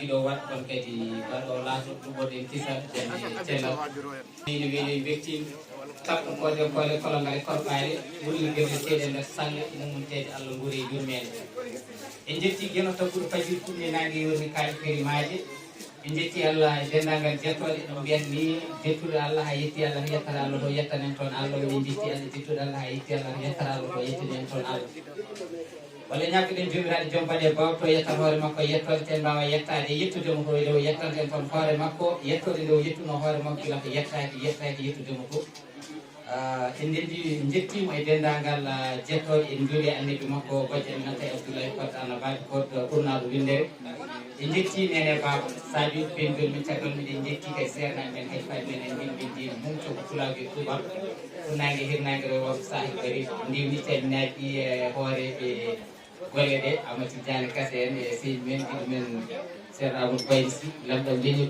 ɗo wat kon kadi baɗo laato ɗuɓoɗen kisal jande cellal ine weeli wektima tappo kode kole kolongal korɓare wulliguirde seeɗe nder sangue mumtede Allah guure e jurmede en jetti gueno takkuɗo fajiri kumne nangue yorni kaali karimaji en jetti Allah e dendagal jettoɗe ɗum mbiyen ni jettude Allah ha yetti Allah yettata Allah to yettanen toon Allah en jetti Allah jettude Allah ha yetti Allah yettata Allah to yettinen toon Allah walla ñakkuɗen jomiraɗo joom baɗe baw to yettat hoore makko yettode ten mbawa yettade yettudemo to nde o yettaten toon hoore makko yettode nde o yettuno hoore makko gila ko yettaki yettudemo to en jettimo e dendagal jettoɗe en juuli annabi makko bojjo en nanta Abdoulaye Kotta Allah baɗi koto ɓurnaɗo windere en jetti nene baba Sadio bengol min caggal miɗen jetti kay sernaɓe men hay faade men en yimɓe dina mumto ko tulaɓe tubak funnague hirnague rewoɓe sahi gari ndiwni calminaɓe hooreɓe golle ɗe Amadou Tidiane Kassé en e seydi men ɗiɗo men ceerno Amadou Baydy Sy lamɗam leñol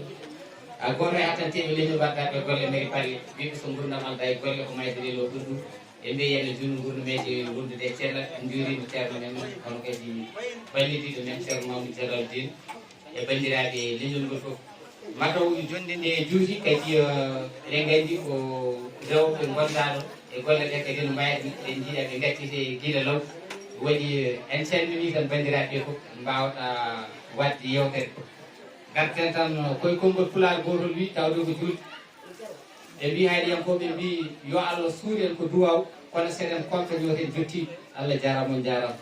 goto e hattanteɓe leñol mbaɗɗaɓe golle mairie palle mbiɓe so gurdam alda e golle ko maydele o ɓurɗum e mbiye yelle jurno gurnumeje wondude e cellal en jurima ceerno men kono kadi ballidiɗo men ceerno Mamadou Dialal Dine e bandiraɓe leñol ngol foof mataw jonde nde juuti kadi eɗen gandi ko rewɓe gonɗaɗo e golle ɗe kadi no mbayatni eɗen jiiɗa ɓe gaccite guila law waɗi en calmini tan bandiraɓe fof mbawɗa wadde yewtere garten tan koye konngol pulaar gotol wi tawde ko julde ɓe mbi hayɗiyankoɓe mbi yo Allah suur en ko duwaw kono seɗen konta yo hen jotti Allah jarama on jarama